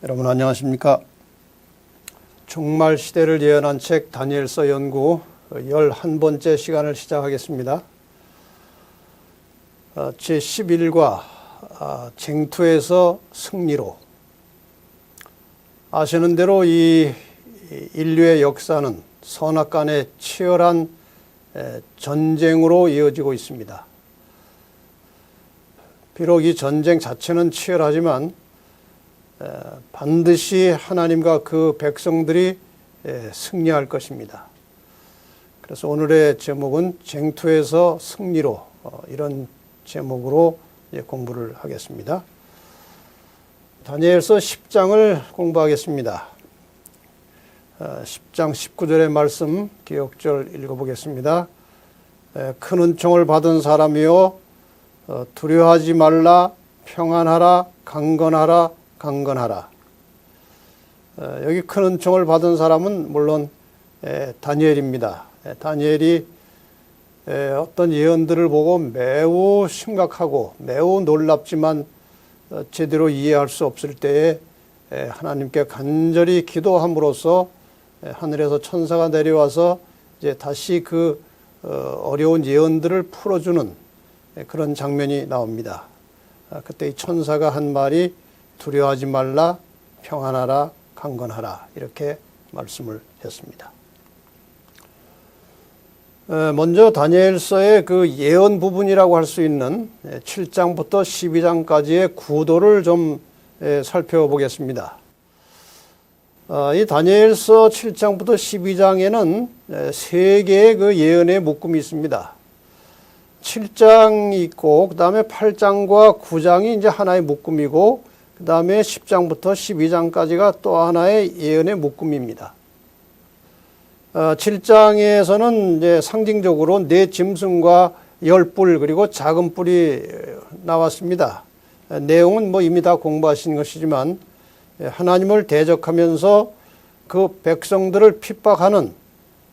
여러분 안녕하십니까? 종말 시대를 예언한 책 다니엘서 연구 11번째 시간을 시작하겠습니다. 제11과 쟁투에서 승리로. 아시는 대로 이 인류의 역사는 선악간의 치열한 전쟁으로 이어지고 있습니다. 비록 이 전쟁 자체는 치열하지만 반드시 하나님과 그 백성들이 승리할 것입니다. 그래서 오늘의 제목은 쟁투에서 승리로, 이런 제목으로 공부를 하겠습니다. 다니엘서 10장을 공부하겠습니다. 10장 19절의 말씀 기억절 읽어보겠습니다. 큰 은총을 받은 사람이여 두려워하지 말라, 평안하라, 강건하라, 강건하라. 여기 큰 은총을 받은 사람은 물론 다니엘입니다. 다니엘이 어떤 예언들을 보고 매우 심각하고 매우 놀랍지만 제대로 이해할 수 없을 때에 하나님께 간절히 기도함으로써 하늘에서 천사가 내려와서 이제 다시 그 어려운 예언들을 풀어주는 그런 장면이 나옵니다. 그때 이 천사가 한 말이 두려워하지 말라, 평안하라, 강건하라, 이렇게 말씀을 했습니다. 먼저 다니엘서의 그 예언 부분이라고 할 수 있는 7장부터 12장까지의 구도를 좀 살펴보겠습니다. 이 다니엘서 7장부터 12장에는 세 개의 그 예언의 묶음이 있습니다. 7장이 있고, 그 다음에 8장과 9장이 이제 하나의 묶음이고, 그 다음에 10장부터 12장까지가 또 하나의 예언의 묶음입니다. 7장에서는 이제 상징적으로 네 짐승과 10뿔 그리고 작은 뿔이 나왔습니다. 내용은 뭐 이미 다 공부하신 것이지만 하나님을 대적하면서 그 백성들을 핍박하는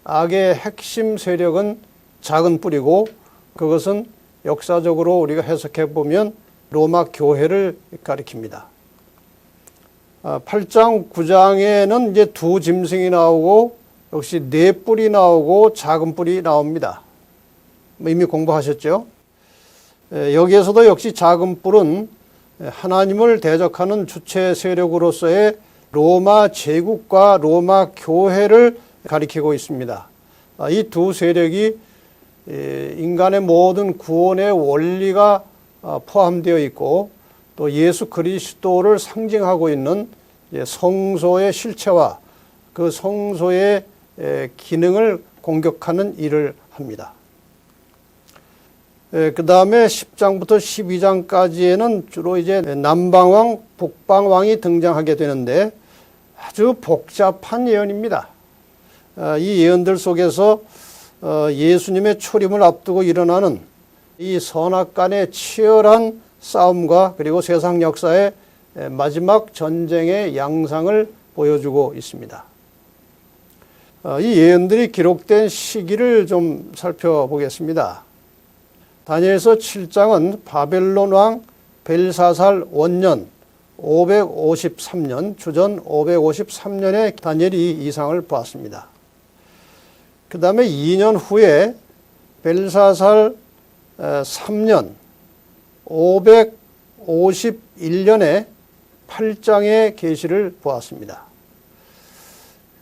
악의 핵심 세력은 작은 뿔이고, 그것은 역사적으로 우리가 해석해 보면 로마 교회를 가리킵니다. 8장, 9장에는 이제 두 짐승이 나오고 역시 네 뿔이 나오고 작은 뿔이 나옵니다. 이미 공부하셨죠? 여기에서도 역시 작은 뿔은 하나님을 대적하는 주체 세력으로서의 로마 제국과 로마 교회를 가리키고 있습니다. 이 두 세력이 인간의 모든 구원의 원리가 포함되어 있고 또 예수 그리스도를 상징하고 있는 성소의 실체와 그 성소의 기능을 공격하는 일을 합니다. 그 다음에 10장부터 12장까지에는 주로 이제 남방왕, 북방왕이 등장하게 되는데 아주 복잡한 예언입니다. 이 예언들 속에서 예수님의 초림을 앞두고 일어나는 이 선악간의 치열한 싸움과 그리고 세상 역사의 마지막 전쟁의 양상을 보여주고 있습니다. 이 예언들이 기록된 시기를 좀 살펴보겠습니다. 다니엘서 7장은 바벨론 왕 벨사살 원년 553년, 주전 553년에 다니엘이 이 이상을 보았습니다. 그 다음에 2년 후에 벨사살 3년 551년에 8장의 계시를 보았습니다.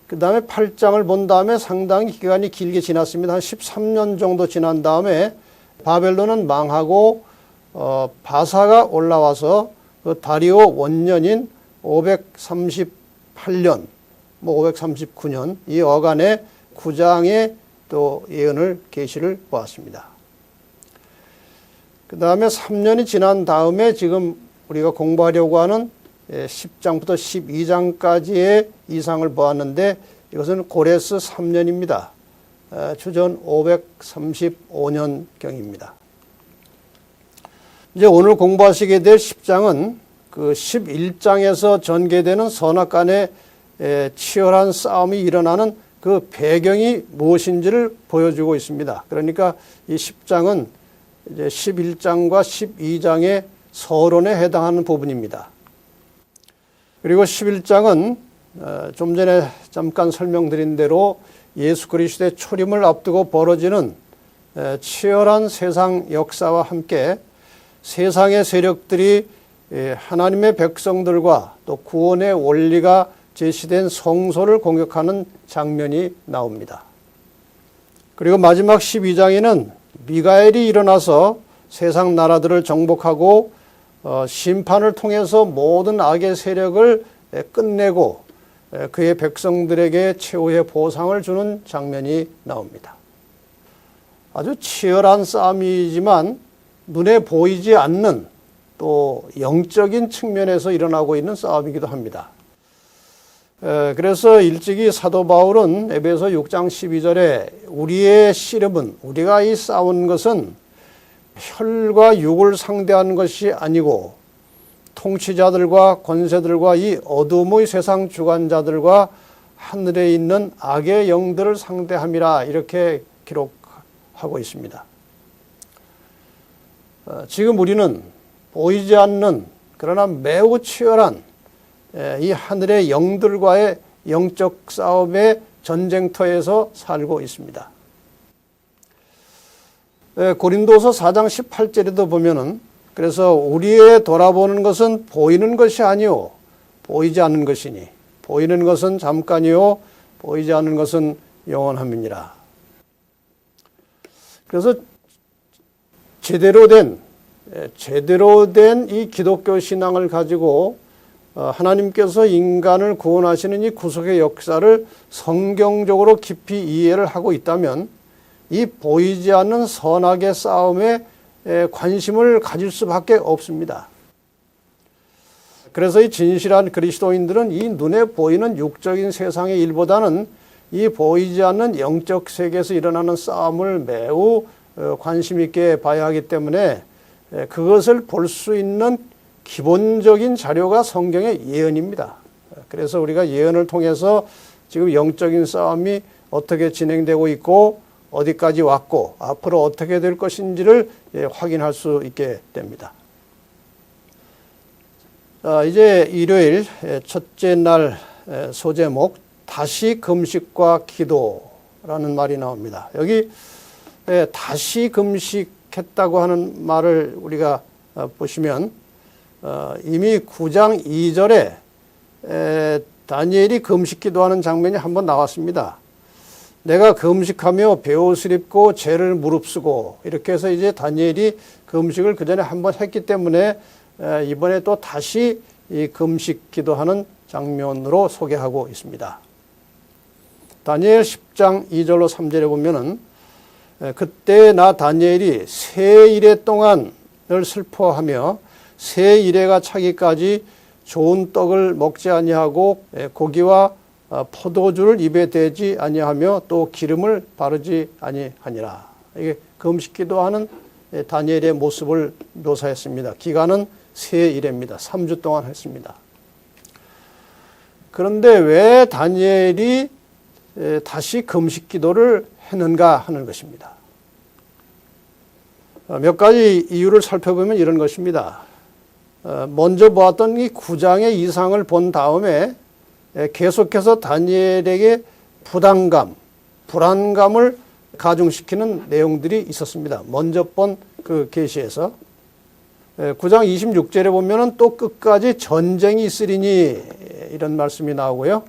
그 다음에 8장을 본 다음에 상당히 기간이 길게 지났습니다. 한 13년 정도 지난 다음에 바벨론은 망하고 바사가 올라와서 그 다리오 원년인 538년, 539년 이 어간에 9장의 또 예언을 계시를 보았습니다. 그 다음에 3년이 지난 다음에 지금 우리가 공부하려고 하는 10장부터 12장까지의 이상을 보았는데 이것은 고레스 3년입니다. 주전 535년경입니다. 이제 오늘 공부하시게 될 10장은 그 11장에서 전개되는 선악간의 치열한 싸움이 일어나는 그 배경이 무엇인지를 보여주고 있습니다. 그러니까 이 10장은 이제 11장과 12장의 서론에 해당하는 부분입니다. 그리고 11장은 좀 전에 잠깐 설명드린 대로 예수 그리스도의 초림을 앞두고 벌어지는 치열한 세상 역사와 함께 세상의 세력들이 하나님의 백성들과 또 구원의 원리가 제시된 성소를 공격하는 장면이 나옵니다. 그리고 마지막 12장에는 미가엘이 일어나서 세상 나라들을 정복하고 심판을 통해서 모든 악의 세력을 끝내고 그의 백성들에게 최후의 보상을 주는 장면이 나옵니다. 아주 치열한 싸움이지만 눈에 보이지 않는 또 영적인 측면에서 일어나고 있는 싸움이기도 합니다. 그래서 일찍이 사도 바울은 에베소 6장 12절에 우리의 씨름은, 우리가 이 싸운 것은 혈과 육을 상대하는 것이 아니고 통치자들과 권세들과 이 어둠의 세상 주관자들과 하늘에 있는 악의 영들을 상대함이라 이렇게 기록하고 있습니다. 지금 우리는 보이지 않는 그러나 매우 치열한 이 하늘의 영들과의 영적 싸움의 전쟁터에서 살고 있습니다. 고린도서 4장 18절에도 보면은 그래서 우리의 돌아보는 것은 보이는 것이 아니요 보이지 않는 것이니 보이는 것은 잠깐이요 보이지 않는 것은 영원함이니라. 그래서 제대로 된 이 기독교 신앙을 가지고 하나님께서 인간을 구원하시는 이 구속의 역사를 성경적으로 깊이 이해를 하고 있다면 이 보이지 않는 선악의 싸움에 관심을 가질 수밖에 없습니다. 그래서 이 진실한 그리스도인들은 이 눈에 보이는 육적인 세상의 일보다는 이 보이지 않는 영적 세계에서 일어나는 싸움을 매우 관심 있게 봐야 하기 때문에 그것을 볼 수 있는 기본적인 자료가 성경의 예언입니다. 그래서 우리가 예언을 통해서 지금 영적인 싸움이 어떻게 진행되고 있고 어디까지 왔고 앞으로 어떻게 될 것인지를 확인할 수 있게 됩니다. 이제 일요일 첫째 날 소제목 다시 금식과 기도라는 말이 나옵니다. 여기 다시 금식했다고 하는 말을 우리가 보시면 이미 9장 2절에 다니엘이 금식 기도하는 장면이 한번 나왔습니다. 내가 금식하며 베옷을 입고 죄를 무릅쓰고 이렇게 해서 이제 다니엘이 금식을 그 전에 한번 했기 때문에 이번에 또 다시 이 금식 기도하는 장면으로 소개하고 있습니다. 다니엘 10장 2절로 3절에 보면은 그때 나 다니엘이 세 이래 동안을 슬퍼하며 세 이래가 차기까지 좋은 떡을 먹지 아니하고 고기와 포도주를 입에 대지 아니하며 또 기름을 바르지 아니하니라. 이게 금식 기도하는 다니엘의 모습을 묘사했습니다. 기간은 세 일입니다. 3주 동안 했습니다. 그런데 왜 다니엘이 다시 금식 기도를 했는가 하는 것입니다. 몇 가지 이유를 살펴보면 이런 것입니다. 먼저 보았던 이 9장의 이상을 본 다음에 계속해서 다니엘에게 부담감, 불안감을 가중시키는 내용들이 있었습니다. 먼저 본 그 계시에서 9장 26절에 보면은 또 끝까지 전쟁이 있으리니 이런 말씀이 나오고요.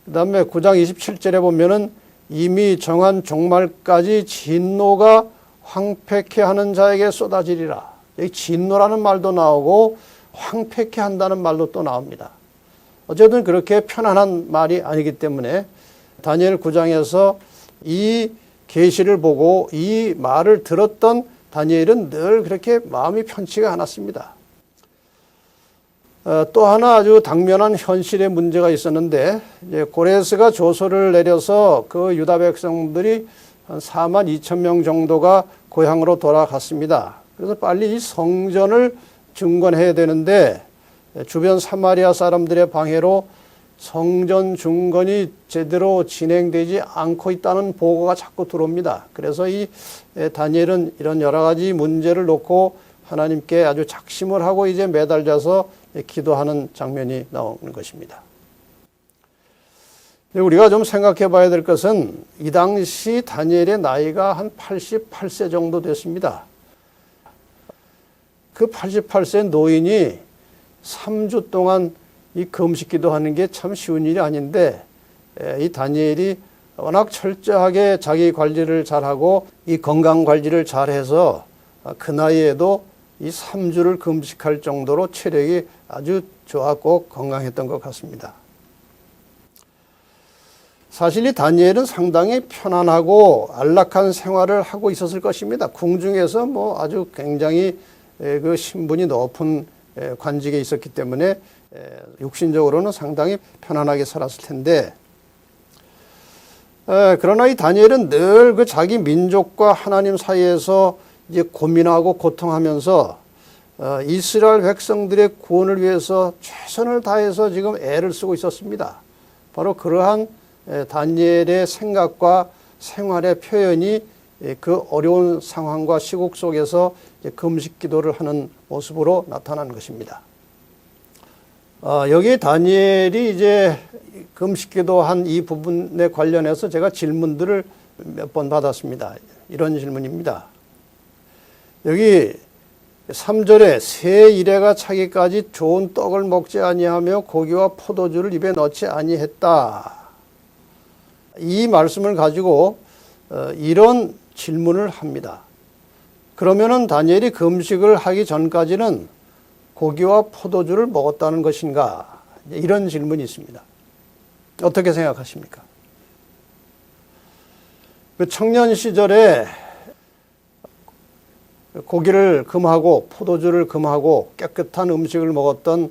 그 다음에 9장 27절에 보면은 이미 정한 종말까지 진노가 황폐케 하는 자에게 쏟아지리라. 여기 진노라는 말도 나오고 황폐케 한다는 말도 또 나옵니다. 어쨌든 그렇게 편안한 말이 아니기 때문에 다니엘 9장에서 이 계시를 보고 이 말을 들었던 다니엘은 늘 그렇게 마음이 편치가 않았습니다. 또 하나 아주 당면한 현실의 문제가 있었는데 이제 고레스가 조서를 내려서 그 유다 백성들이 한 4만 2천 명 정도가 고향으로 돌아갔습니다. 그래서 빨리 이 성전을 증건해야 되는데 주변 사마리아 사람들의 방해로 성전 중건이 제대로 진행되지 않고 있다는 보고가 자꾸 들어옵니다. 그래서 이 다니엘은 이런 여러 가지 문제를 놓고 하나님께 아주 작심을 하고 이제 매달려서 기도하는 장면이 나오는 것입니다. 우리가 좀 생각해 봐야 될 것은 이 당시 다니엘의 나이가 한 88세 정도 됐습니다. 그 88세 노인이 3주 동안 이 금식 기도하는 게 참 쉬운 일이 아닌데, 이 다니엘이 워낙 철저하게 자기 관리를 잘하고 이 건강 관리를 잘해서 그 나이에도 이 3주를 금식할 정도로 체력이 아주 좋았고 건강했던 것 같습니다. 사실 이 다니엘은 상당히 편안하고 안락한 생활을 하고 있었을 것입니다. 궁중에서 뭐 아주 굉장히 그 신분이 높은 관직에 있었기 때문에 육신적으로는 상당히 편안하게 살았을 텐데, 그러나 이 다니엘은 늘 그 자기 민족과 하나님 사이에서 이제 고민하고 고통하면서 이스라엘 백성들의 구원을 위해서 최선을 다해서 지금 애를 쓰고 있었습니다. 바로 그러한 다니엘의 생각과 생활의 표현이 그 어려운 상황과 시국 속에서 금식 기도를 하는 모습으로 나타난 것입니다. 여기 다니엘이 이제 금식 기도한 이 부분에 관련해서 제가 질문들을 몇 번 받았습니다. 이런 질문입니다. 여기 3절에 새 이래가 차기까지 좋은 떡을 먹지 아니하며 고기와 포도주를 입에 넣지 아니했다. 이 말씀을 가지고 이런 질문을 합니다. 그러면은 다니엘이 금식을 하기 전까지는 고기와 포도주를 먹었다는 것인가? 이런 질문이 있습니다. 어떻게 생각하십니까? 그 청년 시절에 고기를 금하고 포도주를 금하고 깨끗한 음식을 먹었던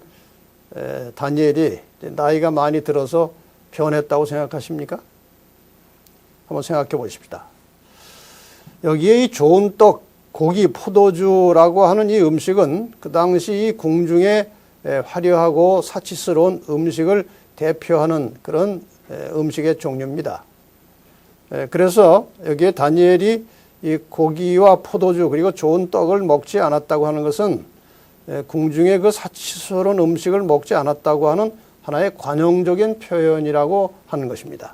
다니엘이 나이가 많이 들어서 변했다고 생각하십니까? 한번 생각해 보십시다. 여기에 이 좋은 떡, 고기, 포도주라고 하는 이 음식은 그 당시 이 궁중의 화려하고 사치스러운 음식을 대표하는 그런 음식의 종류입니다. 그래서 여기에 다니엘이 이 고기와 포도주 그리고 좋은 떡을 먹지 않았다고 하는 것은 궁중의 그 사치스러운 음식을 먹지 않았다고 하는 하나의 관용적인 표현이라고 하는 것입니다.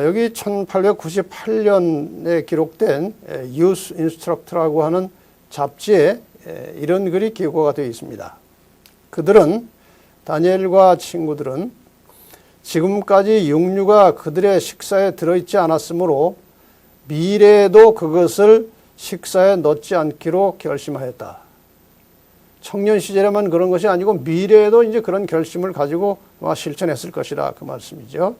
여기 1898년에 기록된 Youth Instruct라고 하는 잡지에 이런 글이 기고가 되어 있습니다. 그들은 다니엘과 친구들은 지금까지 육류가 그들의 식사에 들어있지 않았으므로 미래에도 그것을 식사에 넣지 않기로 결심하였다. 청년 시절에만 그런 것이 아니고 미래에도 이제 그런 결심을 가지고 실천했을 것이라 그 말씀이죠.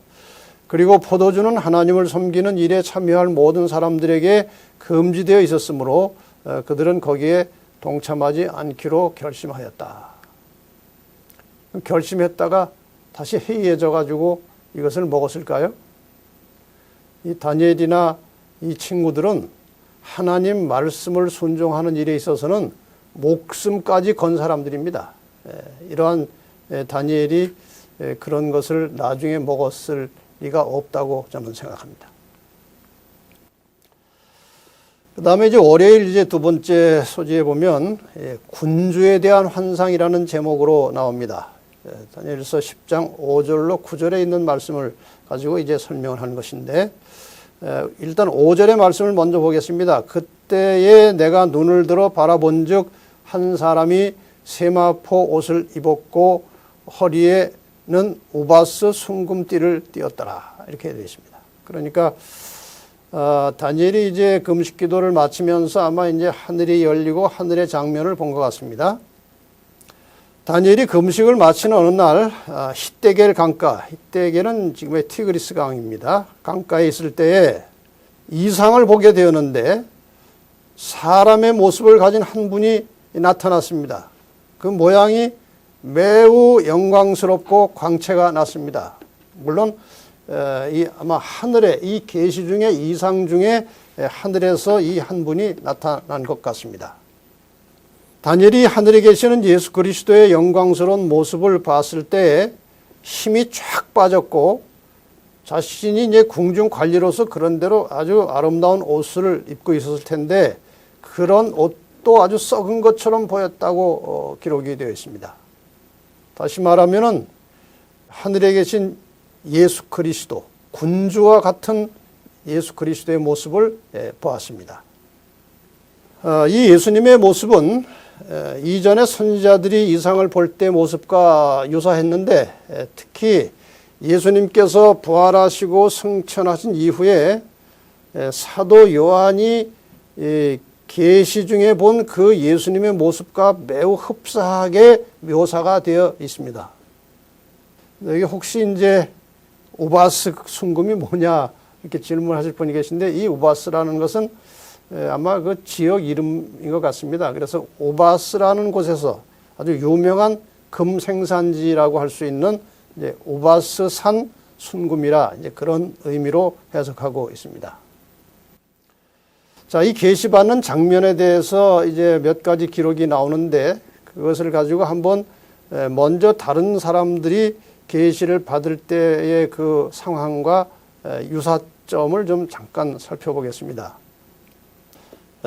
그리고 포도주는 하나님을 섬기는 일에 참여할 모든 사람들에게 금지되어 있었으므로 그들은 거기에 동참하지 않기로 결심하였다. 결심했다가 다시 해이해져 가지고 이것을 먹었을까요? 이 다니엘이나 이 친구들은 하나님 말씀을 순종하는 일에 있어서는 목숨까지 건 사람들입니다. 이러한 다니엘이 그런 것을 나중에 먹었을 리가 없다고 저는 생각합니다. 그 다음에 이제 월요일 이제 두 번째 소지에 보면 군주에 대한 환상이라는 제목으로 나옵니다. 다니엘서 10장 5절로 9절에 있는 말씀을 가지고 이제 설명을 하는 것인데, 일단 5절의 말씀을 먼저 보겠습니다. 그때에 내가 눈을 들어 바라본 즉 한 사람이 세마포 옷을 입었고 허리에는 우바스 순금띠를 띠었더라. 이렇게 되어 있습니다. 그러니까 다니엘이 이제 금식 기도를 마치면서 아마 이제 하늘이 열리고 하늘의 장면을 본 것 같습니다. 다니엘이 금식을 마치는 어느 날 히데겔 강가, 히데겔은 지금의 티그리스 강입니다. 강가에 있을 때에 이상을 보게 되었는데 사람의 모습을 가진 한 분이 나타났습니다. 그 모양이 매우 영광스럽고 광채가 났습니다. 물론 아마 하늘에 이 계시 중에 이상 중에 하늘에서 이 한 분이 나타난 것 같습니다. 다니엘이 하늘에 계시는 예수 그리스도의 영광스러운 모습을 봤을 때 힘이 쫙 빠졌고 자신이 이제 궁중 관리로서 그런 대로 아주 아름다운 옷을 입고 있었을 텐데 그런 옷도 아주 썩은 것처럼 보였다고 기록이 되어 있습니다. 다시 말하면은 하늘에 계신 예수 그리스도, 군주와 같은 예수 그리스도의 모습을 보았습니다. 이 예수님의 모습은 이전에 선지자들이 이상을 볼 때 모습과 유사했는데 특히 예수님께서 부활하시고 승천하신 이후에 사도 요한이 계시 중에 본 그 예수님의 모습과 매우 흡사하게 묘사가 되어 있습니다. 여기 혹시 이제 우바스 순금이 뭐냐 이렇게 질문하실 분이 계신데, 이 우바스라는 것은 아마 그 지역 이름인 것 같습니다. 그래서 우바스라는 곳에서 아주 유명한 금 생산지라고 할 수 있는 이제 우바스산 순금이라 이제 그런 의미로 해석하고 있습니다. 자, 이 계시받는 장면에 대해서 이제 몇 가지 기록이 나오는데, 그것을 가지고 한번 먼저 다른 사람들이 계시를 받을 때의 그 상황과 유사점을 좀 잠깐 살펴보겠습니다.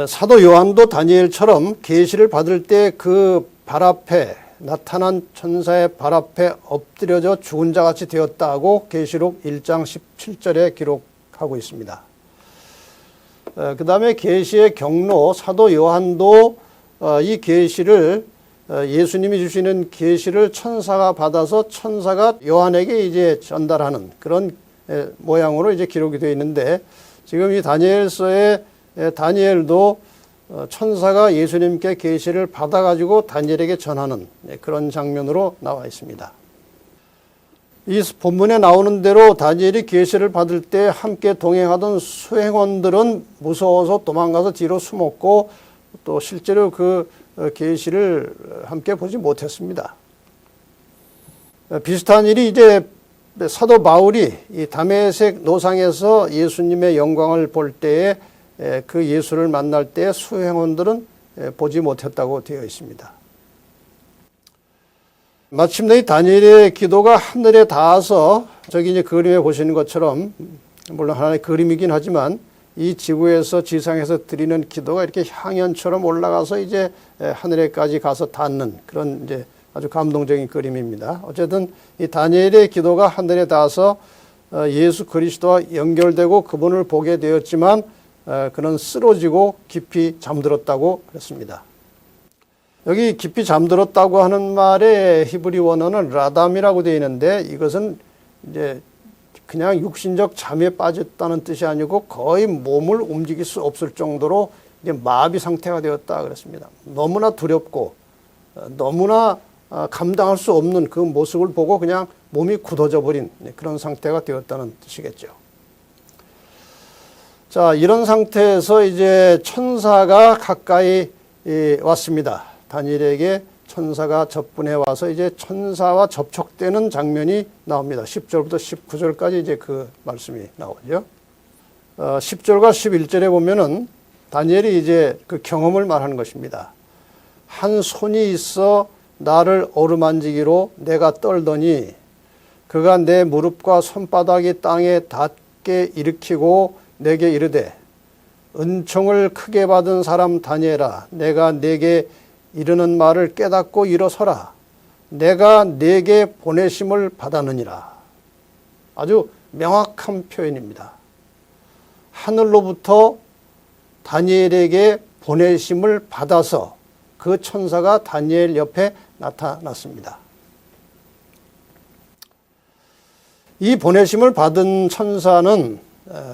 사도 요한도 다니엘처럼 계시를 받을 때 그 발 앞에 나타난 천사의 발 앞에 엎드려져 죽은 자 같이 되었다고 계시록 1장 17절에 기록하고 있습니다. 그 다음에 계시의 경로 사도 요한도 이 계시를 예수님이 주시는 계시를 천사가 받아서 천사가 요한에게 이제 전달하는 그런 모양으로 이제 기록이 되어 있는데, 지금 이 다니엘서에 다니엘도 천사가 예수님께 계시를 받아가지고 다니엘에게 전하는 그런 장면으로 나와 있습니다. 이 본문에 나오는 대로 다니엘이 계시를 받을 때 함께 동행하던 수행원들은 무서워서 도망가서 뒤로 숨었고, 또 실제로 그 계시를 함께 보지 못했습니다. 비슷한 일이 이제 사도 바울이 이 다메섹 노상에서 예수님의 영광을 볼 때에 그 예수를 만날 때 수행원들은 보지 못했다고 되어 있습니다. 마침내 이 다니엘의 기도가 하늘에 닿아서, 저기 이제 그림에 보시는 것처럼, 물론 하나의 그림이긴 하지만 이 지구에서 지상에서 드리는 기도가 이렇게 향연처럼 올라가서 이제 하늘에까지 가서 닿는 그런 이제 아주 감동적인 그림입니다. 어쨌든 이 다니엘의 기도가 하늘에 닿아서 예수 그리스도와 연결되고 그분을 보게 되었지만 그는 쓰러지고 깊이 잠들었다고 그랬습니다. 여기 깊이 잠들었다고 하는 말의 히브리 원어는 라담이라고 되어 있는데, 이것은 이제 그냥 육신적 잠에 빠졌다는 뜻이 아니고 거의 몸을 움직일 수 없을 정도로 이제 마비 상태가 되었다 그랬습니다. 너무나 두렵고 너무나 감당할 수 없는 그 모습을 보고 그냥 몸이 굳어져 버린 그런 상태가 되었다는 뜻이겠죠. 자, 이런 상태에서 이제 천사가 가까이 왔습니다. 다니엘에게 천사가 접근해 와서 이제 천사와 접촉되는 장면이 나옵니다. 10절부터 19절까지 이제 그 말씀이 나오죠. 10절과 11절에 보면은 다니엘이 이제 그 경험을 말하는 것입니다. 한 손이 있어 나를 어루만지기로 내가 떨더니 그가 내 무릎과 손바닥이 땅에 닿게 일으키고 내게 이르되, 은총을 크게 받은 사람 다니엘아, 내가 내게 이르는 말을 깨닫고 일어서라. 내가 내게 보내심을 받았느니라. 아주 명확한 표현입니다. 하늘로부터 다니엘에게 보내심을 받아서 그 천사가 다니엘 옆에 나타났습니다. 이 보내심을 받은 천사는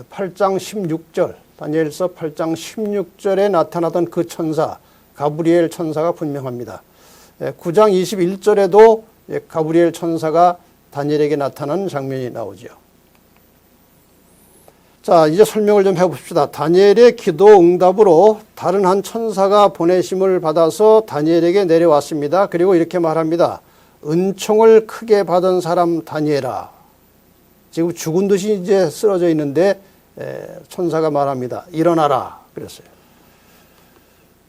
8장 16절, 다니엘서 8장 16절에 나타나던 그 천사, 가브리엘 천사가 분명합니다. 9장 21절에도 가브리엘 천사가 다니엘에게 나타나는 장면이 나오죠. 자, 이제 설명을 좀 해봅시다. 다니엘의 기도 응답으로 다른 한 천사가 보내심을 받아서 다니엘에게 내려왔습니다. 그리고 이렇게 말합니다. 은총을 크게 받은 사람 다니엘아. 지금 죽은 듯이 이제 쓰러져 있는데 천사가 말합니다. 일어나라. 그랬어요.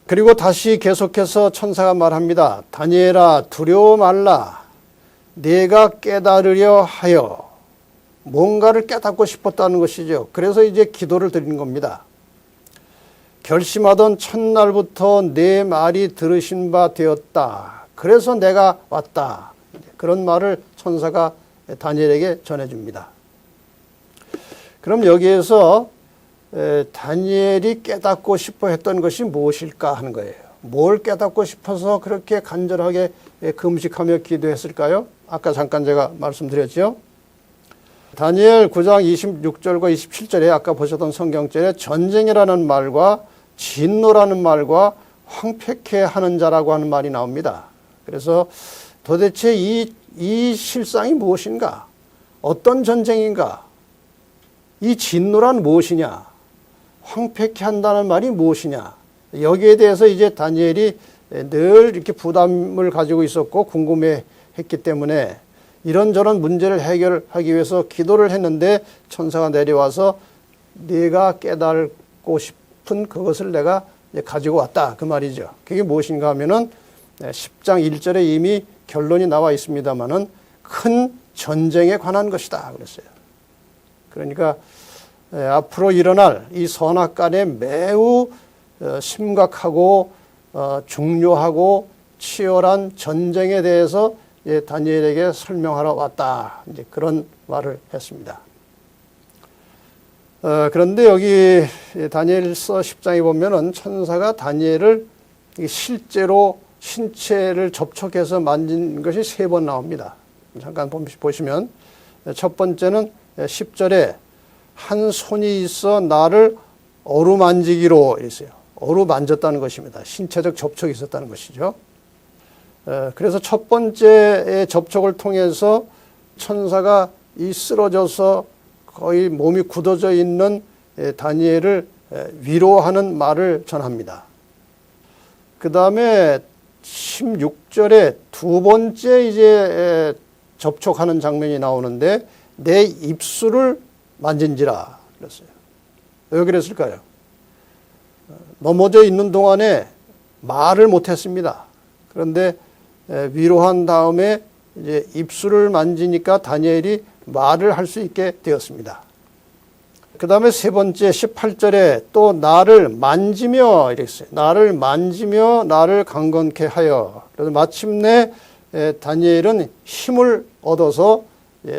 그리고 다시 계속해서 천사가 말합니다. 다니엘아, 두려워 말라. 내가 깨달으려 하여. 뭔가를 깨닫고 싶었다는 것이죠. 그래서 이제 기도를 드리는 겁니다. 결심하던 첫날부터 내 말이 들으신 바 되었다. 그래서 내가 왔다. 그런 말을 천사가 다니엘에게 전해줍니다. 그럼 여기에서 다니엘이 깨닫고 싶어 했던 것이 무엇일까 하는 거예요. 뭘 깨닫고 싶어서 그렇게 간절하게 금식하며 기도했을까요? 아까 잠깐 제가 말씀드렸죠. 다니엘 9장 26절과 27절에 아까 보셨던 성경절에 전쟁이라는 말과 진노라는 말과 황폐케 하는 자라고 하는 말이 나옵니다. 그래서 도대체 이 실상이 무엇인가? 어떤 전쟁인가? 이 진노란 무엇이냐? 황폐케 한다는 말이 무엇이냐? 여기에 대해서 이제 다니엘이 늘 이렇게 부담을 가지고 있었고 궁금해 했기 때문에 이런저런 문제를 해결하기 위해서 기도를 했는데 천사가 내려와서 네가 깨닫고 싶은 그것을 내가 가지고 왔다. 그 말이죠. 그게 무엇인가 하면은 10장 1절에 이미 결론이 나와 있습니다만은 큰 전쟁에 관한 것이다. 그랬어요. 그러니까 앞으로 일어날 이 선악간에 매우 심각하고 중요하고 치열한 전쟁에 대해서 다니엘에게 설명하러 왔다. 이제 그런 말을 했습니다. 그런데 여기 다니엘서 10장에 보면은 천사가 다니엘을 실제로 신체를 접촉해서 만진 것이 3번 나옵니다. 잠깐 보시면 첫 번째는 10절에 한 손이 있어 나를 어루만지기로 했어요. 어루만졌다는 것입니다. 신체적 접촉이 있었다는 것이죠. 그래서 첫 번째의 접촉을 통해서 천사가 이 쓰러져서 거의 몸이 굳어져 있는 다니엘을 위로하는 말을 전합니다. 그 다음에 16절에 두 번째 이제 접촉하는 장면이 나오는데 내 입술을 만진지라 그랬어요. 왜 그랬을까요? 넘어져 있는 동안에 말을 못했습니다. 그런데 위로한 다음에 이제 입술을 만지니까 다니엘이 말을 할 수 있게 되었습니다. 그 다음에 세 번째 18절에 또 나를 만지며 이랬어요. 나를 만지며 나를 강건케 하여. 그래서 마침내 다니엘은 힘을 얻어서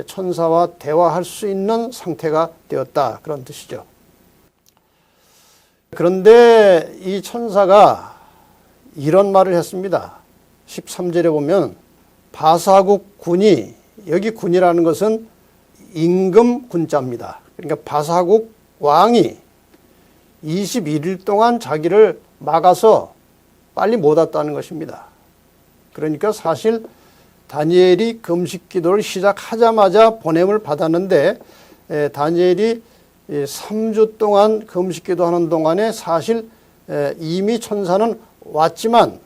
천사와 대화할 수 있는 상태가 되었다. 그런 뜻이죠. 그런데 이 천사가 이런 말을 했습니다. 13절에 보면 바사국 군이, 여기 군이라는 것은 임금 군자입니다. 그러니까 바사국 왕이 21일 동안 자기를 막아서 빨리 못 왔다는 것입니다. 그러니까 사실 다니엘이 금식 기도를 시작하자마자 보냄을 받았는데 다니엘이 3주 동안 금식 기도하는 동안에 사실 이미 천사는 왔지만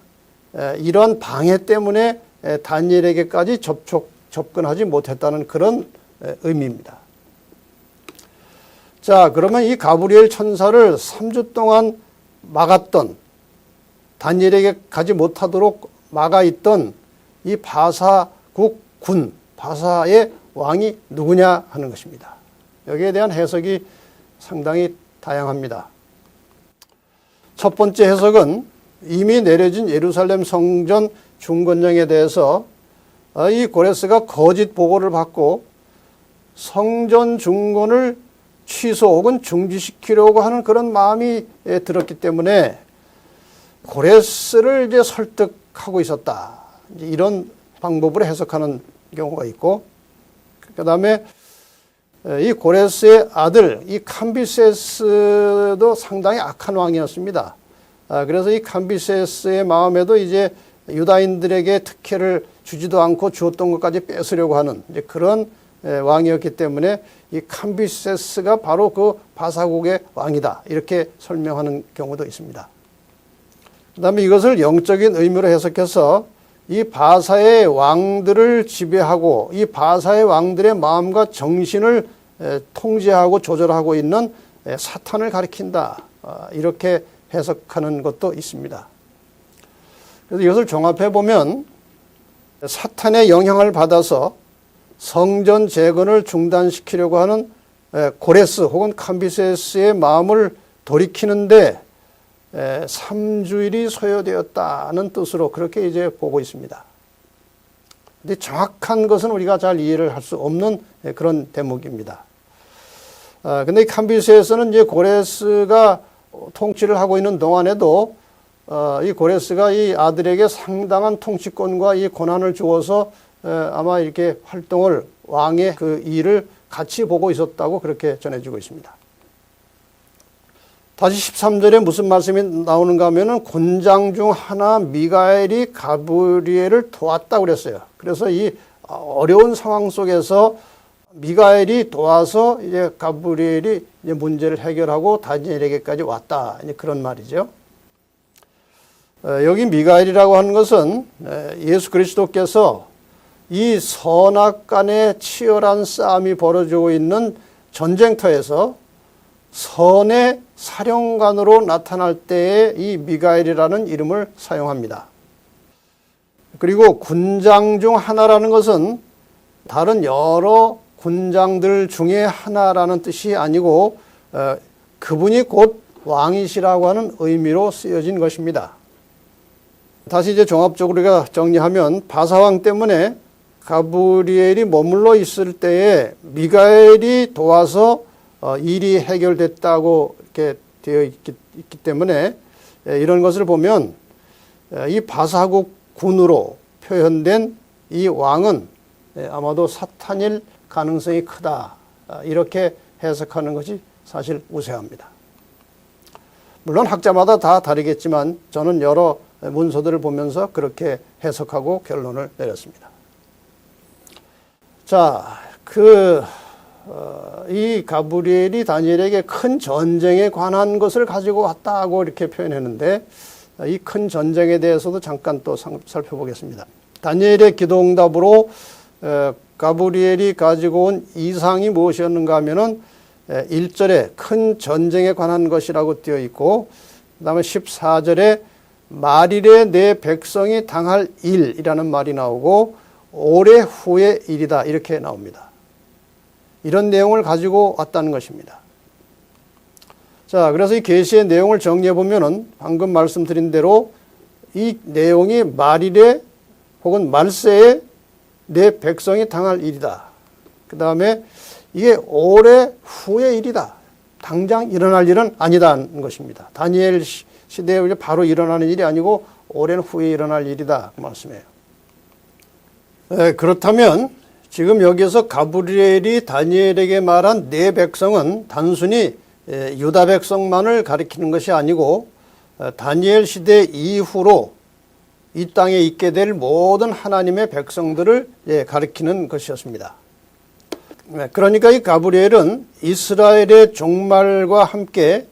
이러한 방해 때문에 다니엘에게까지 접근하지 못했다는 그런 의미입니다. 자, 그러면 이 가브리엘 천사를 3주 동안 막았던, 다니엘에게 가지 못하도록 막아 있던 이 바사국 군, 바사의 왕이 누구냐 하는 것입니다. 여기에 대한 해석이 상당히 다양합니다. 첫 번째 해석은 이미 내려진 예루살렘 성전 중건령에 대해서 이 고레스가 거짓 보고를 받고 성전 중건을 취소 혹은 중지시키려고 하는 그런 마음이 들었기 때문에 고레스를 이제 설득하고 있었다. 이제 이런 방법으로 해석하는 경우가 있고, 그 다음에 이 고레스의 아들 이 캄비세스도 상당히 악한 왕이었습니다. 그래서 이 캄비세스의 마음에도 이제 유다인들에게 특혜를 주지도 않고 주었던 것까지 뺏으려고 하는 이제 그런 왕이었기 때문에 이 캄비세스가 바로 그 바사국의 왕이다. 이렇게 설명하는 경우도 있습니다. 그 다음에 이것을 영적인 의미로 해석해서 이 바사의 왕들을 지배하고 이 바사의 왕들의 마음과 정신을 통제하고 조절하고 있는 사탄을 가리킨다. 이렇게 해석하는 것도 있습니다. 그래서 이것을 종합해 보면 사탄의 영향을 받아서 성전 재건을 중단시키려고 하는 고레스 혹은 캄비세스의 마음을 돌이키는데 3주일이 소요되었다는 뜻으로 그렇게 이제 보고 있습니다. 근데 정확한 것은 우리가 잘 이해를 할 수 없는 그런 대목입니다. 근데 캄비스에서는 이제 고레스가 통치를 하고 있는 동안에도 이 고레스가 이 아들에게 상당한 통치권과 이 권한을 주어서 아마 이렇게 활동을 왕의 그 일을 같이 보고 있었다고 그렇게 전해지고 있습니다. 다시 13절에 무슨 말씀이 나오는가 하면은 군장 중 하나 미가엘이 가브리엘을 도왔다고 그랬어요. 그래서 이 어려운 상황 속에서 미가엘이 도와서 이제 가브리엘이 이제 문제를 해결하고 다니엘에게까지 왔다. 이제 그런 말이죠. 여기 미가엘이라고 하는 것은 예수 그리스도께서 이 선악간의 치열한 싸움이 벌어지고 있는 전쟁터에서 선의 사령관으로 나타날 때에 이 미가엘이라는 이름을 사용합니다. 그리고 군장 중 하나라는 것은 다른 여러 군장들 중에 하나라는 뜻이 아니고 그분이 곧 왕이시라고 하는 의미로 쓰여진 것입니다. 다시 이제 종합적으로 우리가 정리하면 바사왕 때문에 가브리엘이 머물러 있을 때에 미가엘이 도와서 일이 해결됐다고 이렇게 되어 있기 때문에 이런 것을 보면 이 바사국 군으로 표현된 이 왕은 아마도 사탄일 가능성이 크다. 이렇게 해석하는 것이 사실 우세합니다. 물론 학자마다 다 다르겠지만 저는 여러 문서들을 보면서 그렇게 해석하고 결론을 내렸습니다. 자, 이 가브리엘이 다니엘에게 큰 전쟁에 관한 것을 가지고 왔다고 이렇게 표현했는데 이 큰 전쟁에 대해서도 잠깐 또 살펴보겠습니다. 다니엘의 기도응답으로 가브리엘이 가지고 온 이상이 무엇이었는가 하면은 1절에 큰 전쟁에 관한 것이라고 되어 있고 그 다음에 14절에 말일에 내 백성이 당할 일이라는 말이 나오고 오래 후의 일이다 이렇게 나옵니다. 이런 내용을 가지고 왔다는 것입니다. 자, 그래서 이 계시의 내용을 정리해 보면은 방금 말씀드린 대로 이 내용이 말일에 혹은 말세에 내 백성이 당할 일이다. 그 다음에 이게 오래 후의 일이다. 당장 일어날 일은 아니다는 것입니다. 다니엘 시대에 바로 일어나는 일이 아니고 오랜 후에 일어날 일이다 그 말씀이에요. 그렇다면 지금 여기서 가브리엘이 다니엘에게 말한 내 백성은 단순히 유다 백성만을 가리키는 것이 아니고 다니엘 시대 이후로 이 땅에 있게 될 모든 하나님의 백성들을 가리키는 것이었습니다. 그러니까 이 가브리엘은 이스라엘의 종말과 함께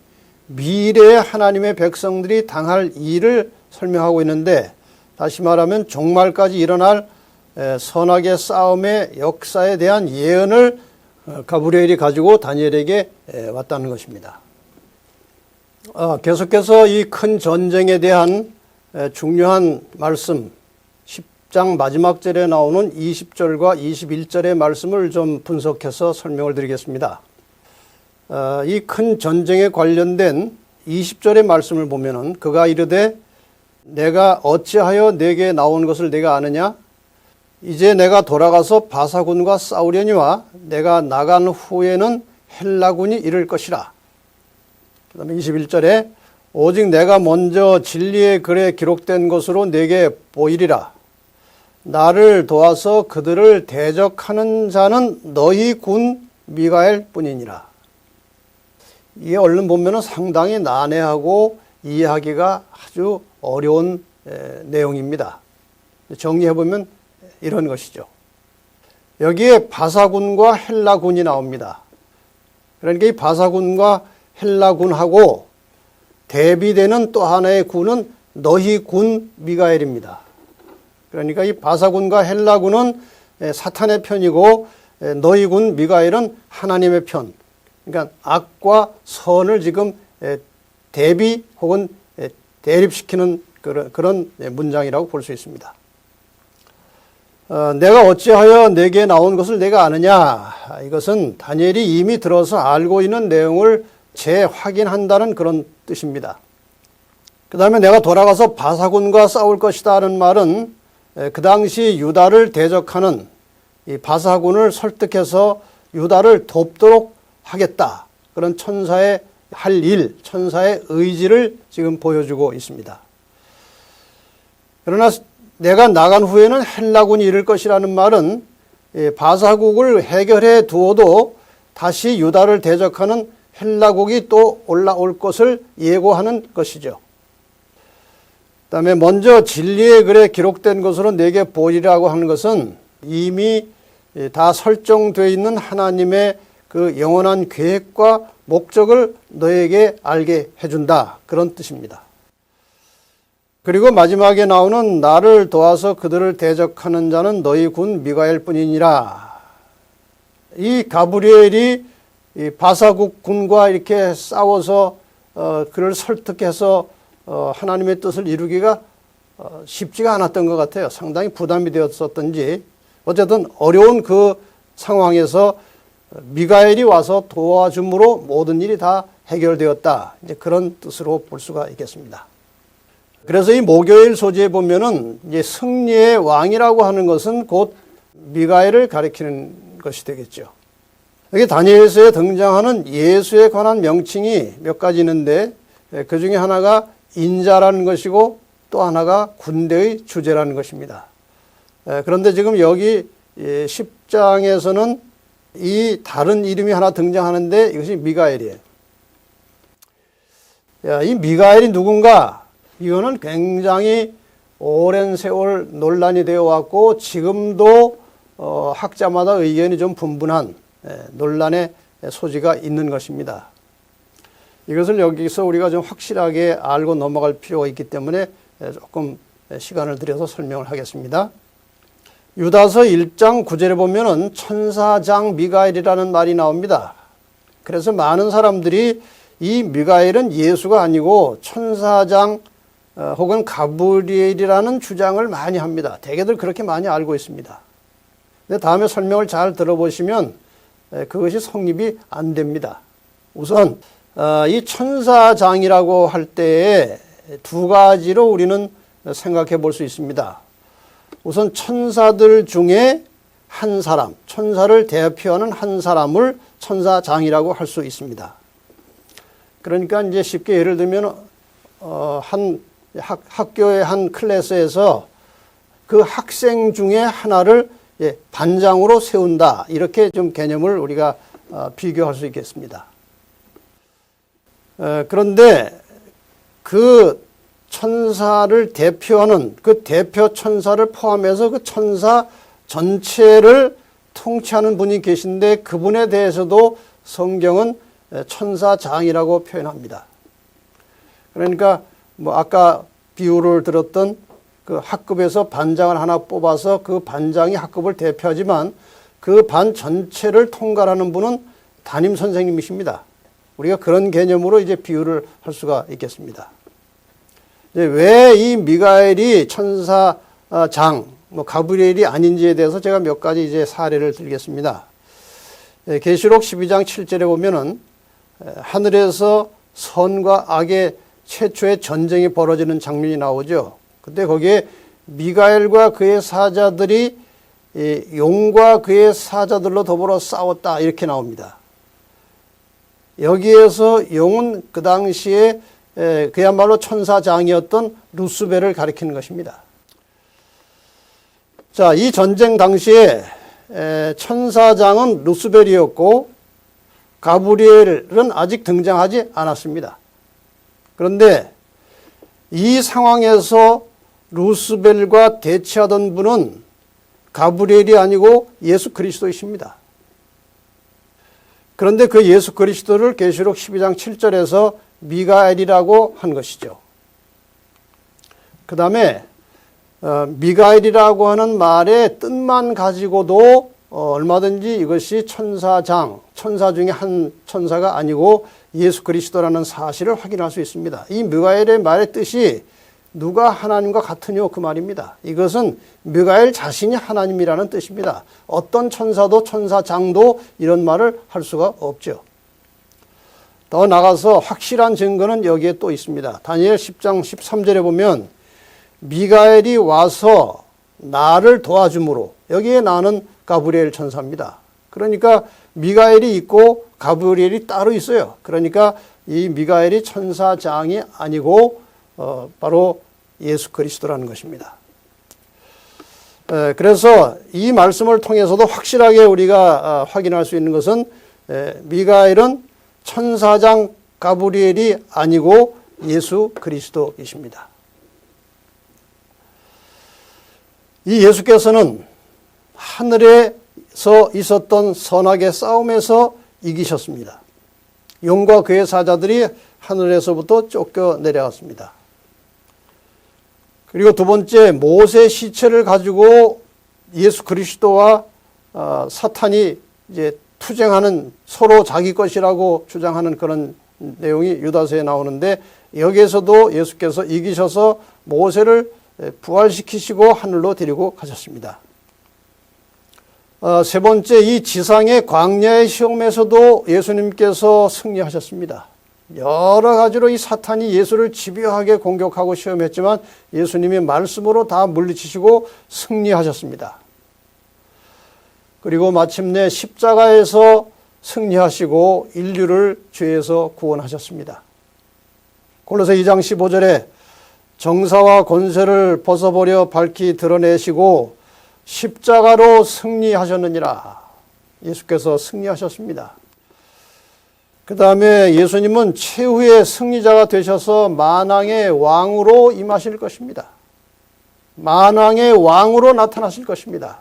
미래의 하나님의 백성들이 당할 일을 설명하고 있는데 다시 말하면 종말까지 일어날 선악의 싸움의 역사에 대한 예언을 가브리엘이 가지고 다니엘에게 왔다는 것입니다. 계속해서 이 큰 전쟁에 대한 중요한 말씀 10장 마지막 절에 나오는 20절과 21절의 말씀을 좀 분석해서 설명을 드리겠습니다. 이 큰 전쟁에 관련된 20절의 말씀을 보면은 그가 이르되 내가 어찌하여 내게 나온 것을 내가 아느냐? 이제 내가 돌아가서 바사군과 싸우려니와 내가 나간 후에는 헬라군이 이를 것이라. 그 다음에 21절에 오직 내가 먼저 진리의 글에 기록된 것으로 내게 보이리라. 나를 도와서 그들을 대적하는 자는 너희 군 미가엘 뿐이니라. 이게 얼른 보면 상당히 난해하고 이해하기가 아주 어려운 내용입니다. 정리해보면 이런 것이죠. 여기에 바사군과 헬라군이 나옵니다. 그러니까 이 바사군과 헬라군하고 대비되는 또 하나의 군은 너희 군 미가엘입니다. 그러니까 이 바사군과 헬라군은 사탄의 편이고 너희 군 미가엘은 하나님의 편. 그러니까 악과 선을 지금 대비 혹은 대립시키는 그런 문장이라고 볼 수 있습니다. 내가 어찌하여 내게 나온 것을 내가 아느냐? 이것은 다니엘이 이미 들어서 알고 있는 내용을 재확인한다는 그런 뜻입니다. 그 다음에 내가 돌아가서 바사군과 싸울 것이다 하는 말은 그 당시 유다를 대적하는 이 바사군을 설득해서 유다를 돕도록 하겠다. 그런 천사의 할 일, 천사의 의지를 지금 보여주고 있습니다. 그러나 내가 나간 후에는 헬라군이 이를 것이라는 말은 바사국을 해결해 두어도 다시 유다를 대적하는 헬라국이 또 올라올 것을 예고하는 것이죠. 그 다음에 먼저 진리의 글에 기록된 것으로 내게 보이라고 하는 것은 이미 다 설정되어 있는 하나님의 그 영원한 계획과 목적을 너에게 알게 해준다. 그런 뜻입니다. 그리고 마지막에 나오는 나를 도와서 그들을 대적하는 자는 너희 군 미가엘 뿐이니라. 이 가브리엘이 이 바사국 군과 이렇게 싸워서 그를 설득해서 하나님의 뜻을 이루기가 쉽지가 않았던 것 같아요. 상당히 부담이 되었었던지 어쨌든 어려운 그 상황에서 미가엘이 와서 도와줌으로 모든 일이 다 해결되었다. 이제 그런 뜻으로 볼 수가 있겠습니다. 그래서 이 목요일 소재에 보면은 이제 승리의 왕이라고 하는 것은 곧 미가엘을 가리키는 것이 되겠죠. 여기 다니엘서에 등장하는 예수에 관한 명칭이 몇 가지 있는데 그 중에 하나가 인자라는 것이고 또 하나가 군대의 주제라는 것입니다. 그런데 지금 여기 10장에서는 이 다른 이름이 하나 등장하는데 이것이 미가엘이에요. 이 미가엘이 누군가? 이거는 굉장히 오랜 세월 논란이 되어 왔고 지금도 학자마다 의견이 좀 분분한 논란의 소지가 있는 것입니다. 이것을 여기서 우리가 좀 확실하게 알고 넘어갈 필요가 있기 때문에 조금 시간을 들여서 설명을 하겠습니다. 유다서 1장 9절에 보면은 천사장 미가엘이라는 말이 나옵니다. 그래서 많은 사람들이 이 미가엘은 예수가 아니고 천사장 혹은 가브리엘이라는 주장을 많이 합니다. 대개들 그렇게 많이 알고 있습니다. 근데 다음에 설명을 잘 들어보시면 그것이 성립이 안 됩니다. 우선 이 천사장이라고 할 때에 두 가지로 우리는 생각해 볼 수 있습니다. 우선 천사들 중에 한 사람, 천사를 대표하는 한 사람을 천사장이라고 할 수 있습니다. 그러니까 이제 쉽게 예를 들면 한 학교의 한 클래스에서 그 학생 중에 하나를 반장으로 세운다. 이렇게 좀 개념을 우리가 비교할 수 있겠습니다. 그런데 그 천사를 대표하는 그 대표 천사를 포함해서 그 천사 전체를 통치하는 분이 계신데 그분에 대해서도 성경은 천사장이라고 표현합니다. 그러니까 뭐 아까 비유를 들었던 그 학급에서 반장을 하나 뽑아서 그 반장이 학급을 대표하지만 그 반 전체를 통괄하는 분은 담임 선생님이십니다. 우리가 그런 개념으로 이제 비유를 할 수가 있겠습니다. 왜 이 미가엘이 천사장, 가브리엘이 아닌지에 대해서 제가 몇 가지 이제 사례를 들겠습니다. 계시록 12장 7절에 보면은 하늘에서 선과 악의 최초의 전쟁이 벌어지는 장면이 나오죠. 그때 거기에 미가엘과 그의 사자들이 용과 그의 사자들로 더불어 싸웠다 이렇게 나옵니다. 여기에서 용은 그 당시에 그야말로 천사장이었던 루스벨을 가리키는 것입니다. 자, 이 전쟁 당시에 천사장은 루스벨이었고 가브리엘은 아직 등장하지 않았습니다. 그런데 이 상황에서 루스벨과 대치하던 분은 가브리엘이 아니고 예수 그리스도이십니다. 그런데 그 예수 그리스도를 계시록 12장 7절에서 미가엘이라고 한 것이죠. 그 다음에 미가엘이라고 하는 말의 뜻만 가지고도 얼마든지 이것이 천사장, 천사 중에 한 천사가 아니고 예수 그리스도라는 사실을 확인할 수 있습니다. 이 미가엘의 말의 뜻이 누가 하나님과 같으뇨 그 말입니다. 이것은 미가엘 자신이 하나님이라는 뜻입니다. 어떤 천사도 천사장도 이런 말을 할 수가 없죠. 더 나가서 확실한 증거는 여기에 또 있습니다. 다니엘 10장 13절에 보면 미가엘이 와서 나를 도와줌으로, 여기에 나는 가브리엘 천사입니다. 그러니까 미가엘이 있고 가브리엘이 따로 있어요. 그러니까 이 미가엘이 천사장이 아니고 바로 예수 그리스도라는 것입니다. 그래서 이 말씀을 통해서도 확실하게 우리가 확인할 수 있는 것은 미가엘은 천사장 가브리엘이 아니고 예수 그리스도이십니다. 이 예수께서는 하늘에서 있었던 선악의 싸움에서 이기셨습니다. 용과 그의 사자들이 하늘에서부터 쫓겨 내려왔습니다. 그리고 두 번째, 모세 시체를 가지고 예수 그리스도와 사탄이 이제 투쟁하는, 서로 자기 것이라고 주장하는 그런 내용이 유다서에 나오는데, 여기에서도 예수께서 이기셔서 모세를 부활시키시고 하늘로 데리고 가셨습니다. 세 번째, 이 지상의 광야의 시험에서도 예수님께서 승리하셨습니다. 여러 가지로 이 사탄이 예수를 집요하게 공격하고 시험했지만 예수님이 말씀으로 다 물리치시고 승리하셨습니다. 그리고 마침내 십자가에서 승리하시고 인류를 죄에서 구원하셨습니다. 골로새 2장 15절에 정사와 권세를 벗어버려 밝히 드러내시고 십자가로 승리하셨느니라. 예수께서 승리하셨습니다. 그 다음에 예수님은 최후의 승리자가 되셔서 만왕의 왕으로 임하실 것입니다. 만왕의 왕으로 나타나실 것입니다.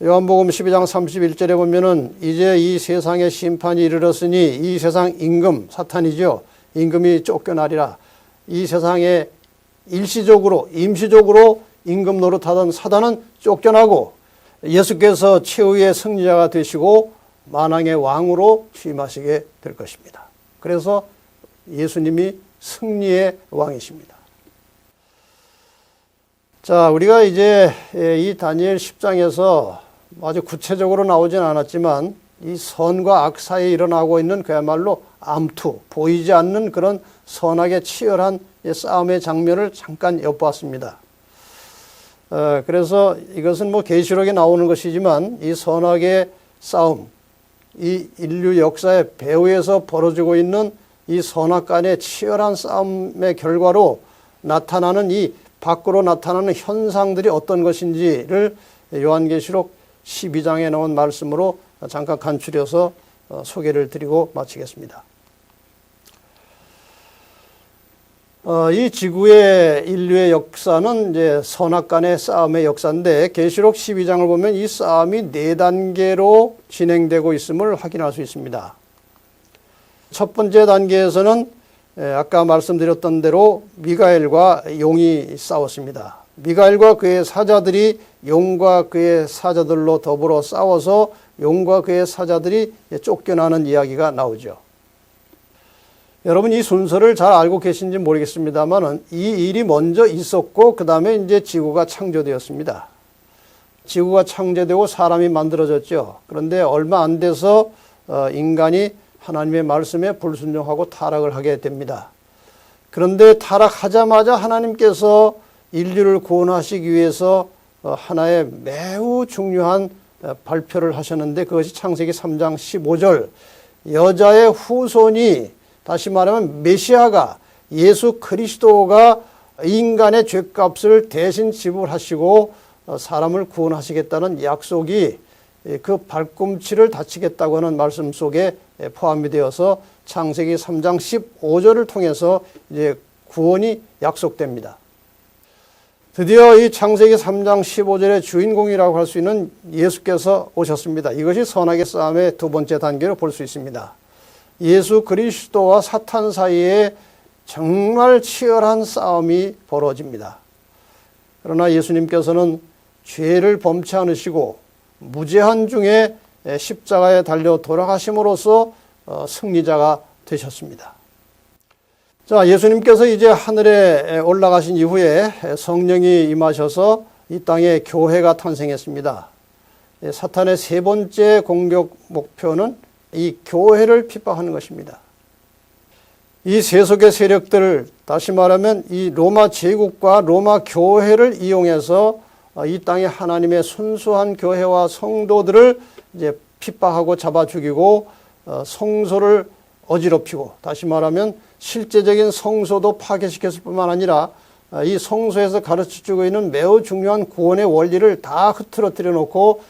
요한복음 12장 31절에 보면은 이제 이 세상의 심판이 이르렀으니 이 세상 임금, 사탄이죠. 임금이 쫓겨나리라. 이 세상에 일시적으로, 임시적으로 임금 노릇하던 사단은 쫓겨나고 예수께서 최후의 승리자가 되시고 만왕의 왕으로 취임하시게 될 것입니다. 그래서 예수님이 승리의 왕이십니다. 자, 우리가 이제 이 다니엘 10장에서 아주 구체적으로 나오진 않았지만 이 선과 악 사이에 일어나고 있는 그야말로 암투, 보이지 않는 그런 선악의 치열한 싸움의 장면을 잠깐 엿보았습니다. 그래서 이것은 뭐 계시록에 나오는 것이지만 이 선악의 싸움, 이 인류 역사의 배후에서 벌어지고 있는 이 선악 간의 치열한 싸움의 결과로 나타나는 이 밖으로 나타나는 현상들이 어떤 것인지를 요한계시록 12장에 나온 말씀으로 잠깐 간추려서 소개를 드리고 마치겠습니다. 이 지구의 인류의 역사는 이제 선악 간의 싸움의 역사인데 계시록 12장을 보면 이 싸움이 4단계로 진행되고 있음을 확인할 수 있습니다. 첫 번째 단계에서는 아까 말씀드렸던 대로 미가엘과 용이 싸웠습니다. 미가엘과 그의 사자들이 용과 그의 사자들로 더불어 싸워서 용과 그의 사자들이 쫓겨나는 이야기가 나오죠. 여러분 이 순서를 잘 알고 계신지 모르겠습니다만 이 일이 먼저 있었고 그 다음에 이제 지구가 창조되었습니다. 지구가 창조되고 사람이 만들어졌죠. 그런데 얼마 안 돼서 인간이 하나님의 말씀에 불순종하고 타락을 하게 됩니다. 그런데 타락하자마자 하나님께서 인류를 구원하시기 위해서 하나의 매우 중요한 발표를 하셨는데 그것이 창세기 3장 15절 여자의 후손이 다시 말하면 메시아가 예수 그리스도가 인간의 죄값을 대신 지불하시고 사람을 구원하시겠다는 약속이 그 발꿈치를 다치겠다고 하는 말씀 속에 포함이 되어서 창세기 3장 15절을 통해서 이제 구원이 약속됩니다. 드디어 이 창세기 3장 15절의 주인공이라고 할 수 있는 예수께서 오셨습니다. 이것이 선악의 싸움의 두 번째 단계로 볼 수 있습니다. 예수 그리스도와 사탄 사이에 정말 치열한 싸움이 벌어집니다. 그러나 예수님께서는 죄를 범치 않으시고 무죄한 중에 십자가에 달려 돌아가심으로써 승리자가 되셨습니다. 자, 예수님께서 이제 하늘에 올라가신 이후에 성령이 임하셔서 이 땅에 교회가 탄생했습니다. 사탄의 세 번째 공격 목표는 이 교회를 핍박하는 것입니다. 이 세속의 세력들, 다시 말하면 이 로마 제국과 로마 교회를 이용해서 이 땅에 하나님의 순수한 교회와 성도들을 이제 핍박하고 잡아 죽이고 성소를 어지럽히고, 다시 말하면 실제적인 성소도 파괴시켰을 뿐만 아니라 이 성소에서 가르쳐주고 있는 매우 중요한 구원의 원리를 다 흐트러뜨려 놓고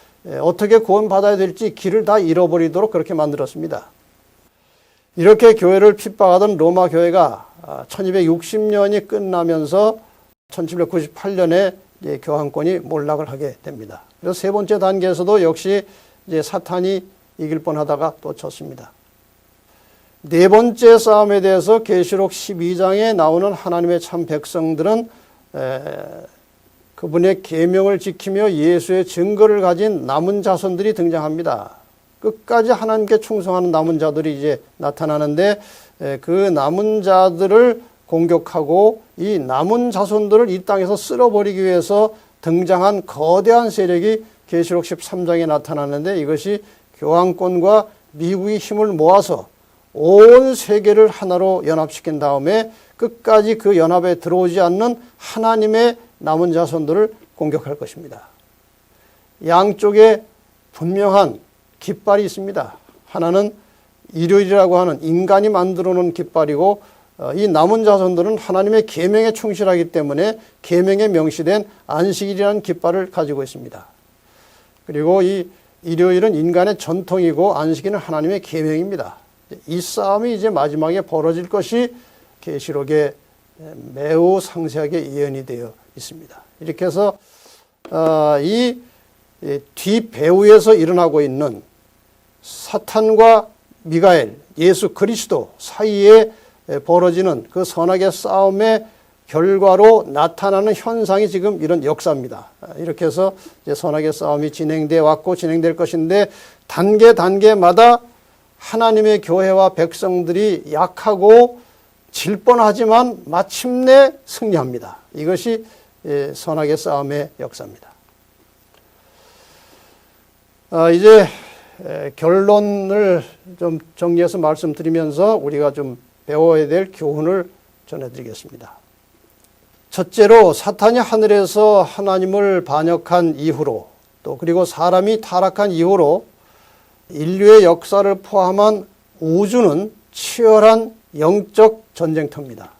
어떻게 구원받아야 될지 길을 다 잃어버리도록 그렇게 만들었습니다. 이렇게 교회를 핍박하던 로마 교회가 1260년이 끝나면서 1798년에 교황권이 몰락을 하게 됩니다. 그래서 세 번째 단계에서도 역시 이제 사탄이 이길 뻔하다가 또 졌습니다. 네 번째 싸움에 대해서 계시록 12장에 나오는 하나님의 참 백성들은 그분의 계명을 지키며 예수의 증거를 가진 남은 자손들이 등장합니다. 끝까지 하나님께 충성하는 남은 자들이 이제 나타나는데 그 남은 자들을 공격하고 이 남은 자손들을 이 땅에서 쓸어버리기 위해서 등장한 거대한 세력이 계시록 13장에 나타나는데, 이것이 교황권과 미국이 힘을 모아서 온 세계를 하나로 연합시킨 다음에 끝까지 그 연합에 들어오지 않는 하나님의 남은 자손들을 공격할 것입니다. 양쪽에 분명한 깃발이 있습니다. 하나는 일요일이라고 하는 인간이 만들어 놓은 깃발이고, 이 남은 자손들은 하나님의 계명에 충실하기 때문에 계명에 명시된 안식일이라는 깃발을 가지고 있습니다. 그리고 이 일요일은 인간의 전통이고 안식일은 하나님의 계명입니다. 이 싸움이 이제 마지막에 벌어질 것이 계시록에 매우 상세하게 예언이 되어 있습니다. 이렇게 해서 이 뒷배후에서 일어나고 있는 사탄과 미가엘, 예수 그리스도 사이에 벌어지는 그 선악의 싸움의 결과로 나타나는 현상이 지금 이런 역사입니다. 이렇게 해서 이제 선악의 싸움이 진행되어 왔고 진행될 것인데, 단계마다 하나님의 교회와 백성들이 약하고 질 뻔하지만 마침내 승리합니다. 이것이 선악의 싸움의 역사입니다. 이제 결론을 좀 정리해서 말씀드리면서 우리가 좀 배워야 될 교훈을 전해드리겠습니다. 첫째로, 사탄이 하늘에서 하나님을 반역한 이후로, 또 그리고 사람이 타락한 이후로 인류의 역사를 포함한 우주는 치열한 영적 전쟁터입니다.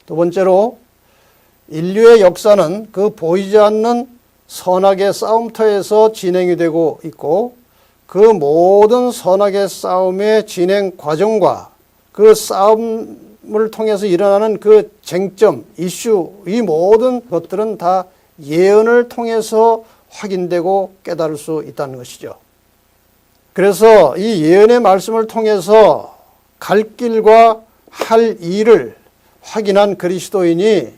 두 번째로, 인류의 역사는 그 보이지 않는 선악의 싸움터에서 진행이 되고 있고, 그 모든 선악의 싸움의 진행 과정과 그 싸움을 통해서 일어나는 그 쟁점, 이슈, 이 모든 것들은 다 예언을 통해서 확인되고 깨달을 수 있다는 것이죠. 그래서 이 예언의 말씀을 통해서 갈 길과 할 일을 확인한 그리스도인이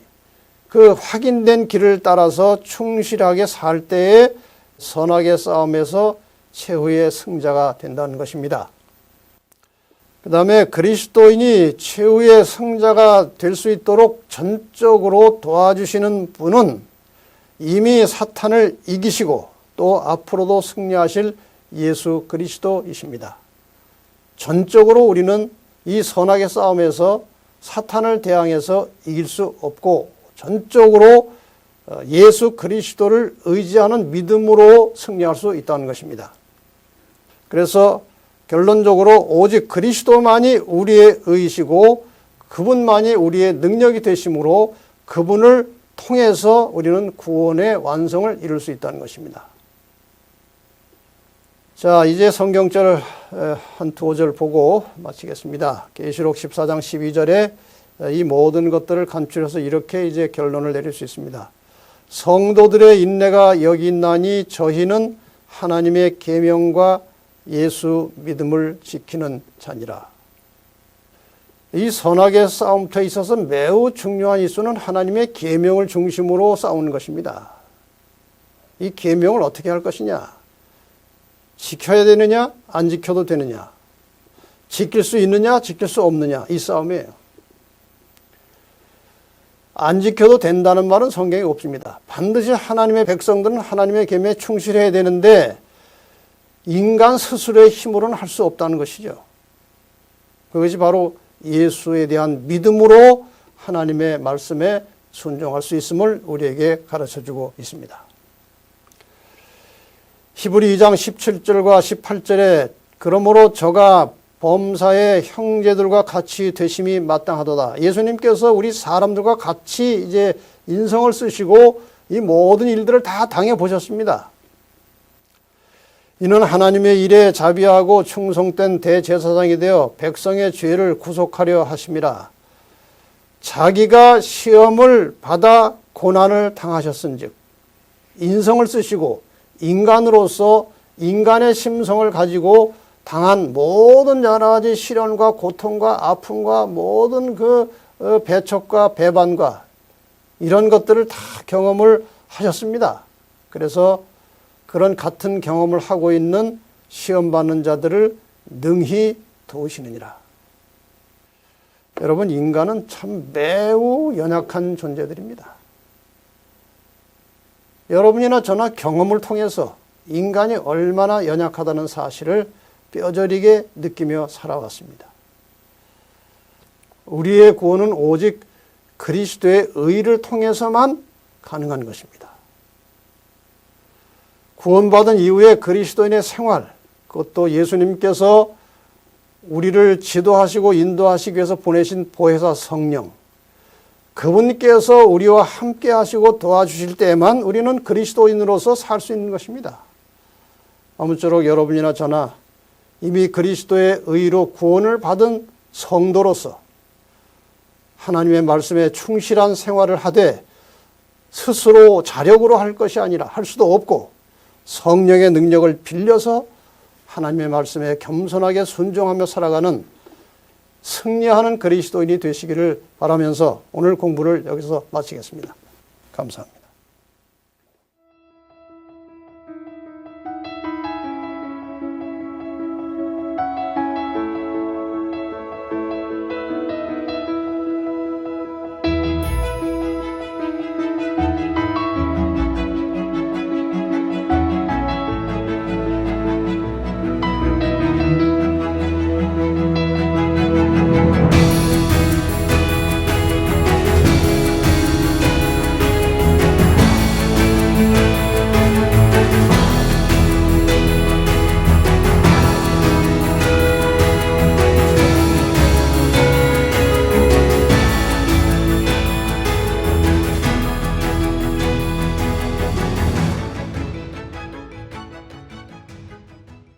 그 확인된 길을 따라서 충실하게 살 때에 선악의 싸움에서 최후의 승자가 된다는 것입니다. 그 다음에 그리스도인이 최후의 승자가 될 수 있도록 전적으로 도와주시는 분은 이미 사탄을 이기시고 또 앞으로도 승리하실 예수 그리스도이십니다. 전적으로 우리는 이 선악의 싸움에서 사탄을 대항해서 이길 수 없고, 전적으로 예수 그리스도를 의지하는 믿음으로 승리할 수 있다는 것입니다. 그래서 결론적으로 오직 그리스도만이 우리의 의이시고 그분만이 우리의 능력이 되심으로 그분을 통해서 우리는 구원의 완성을 이룰 수 있다는 것입니다. 자, 이제 성경절 한 두어 절 보고 마치겠습니다. 계시록 14장 12절에 이 모든 것들을 간추려서 이렇게 이제 결론을 내릴 수 있습니다. 성도들의 인내가 여기 있나니 저희는 하나님의 계명과 예수 믿음을 지키는 자니라. 이 선악의 싸움터에 있어서 매우 중요한 이수는 하나님의 계명을 중심으로 싸우는 것입니다. 이 계명을 어떻게 할 것이냐? 지켜야 되느냐? 안 지켜도 되느냐? 지킬 수 있느냐? 지킬 수 없느냐? 이 싸움이에요. 안 지켜도 된다는 말은 성경에 없습니다. 반드시 하나님의 백성들은 하나님의 계명에 충실해야 되는데 인간 스스로의 힘으로는 할 수 없다는 것이죠. 그것이 바로 예수에 대한 믿음으로 하나님의 말씀에 순종할 수 있음을 우리에게 가르쳐주고 있습니다. 히브리 2장 17절과 18절에 그러므로 저가 범사의 형제들과 같이 되심이 마땅하도다. 예수님께서 우리 사람들과 같이 이제 인성을 쓰시고 이 모든 일들을 다 당해보셨습니다. 이는 하나님의 일에 자비하고 충성된 대제사장이 되어 백성의 죄를 구속하려 하심이라. 자기가 시험을 받아 고난을 당하셨은즉 인성을 쓰시고 인간으로서 인간의 심성을 가지고 당한 모든 여러 가지 시련과 고통과 아픔과 모든 그 배척과 배반과 이런 것들을 다 경험을 하셨습니다. 그래서 그런 같은 경험을 하고 있는 시험받는 자들을 능히 도우시느니라. 여러분, 인간은 참 매우 연약한 존재들입니다. 여러분이나 저나 경험을 통해서 인간이 얼마나 연약하다는 사실을 뼈저리게 느끼며 살아왔습니다. 우리의 구원은 오직 그리스도의 의를 통해서만 가능한 것입니다. 구원받은 이후에 그리스도인의 생활, 그것도 예수님께서 우리를 지도하시고 인도하시기 위해서 보내신 보혜사 성령, 그분께서 우리와 함께 하시고 도와주실 때에만 우리는 그리스도인으로서 살 수 있는 것입니다. 아무쪼록 여러분이나 저나 이미 그리스도의 의로 구원을 받은 성도로서 하나님의 말씀에 충실한 생활을 하되 스스로 자력으로 할 것이 아니라 할 수도 없고 성령의 능력을 빌려서 하나님의 말씀에 겸손하게 순종하며 살아가는 승리하는 그리스도인이 되시기를 바라면서 오늘 공부를 여기서 마치겠습니다. 감사합니다.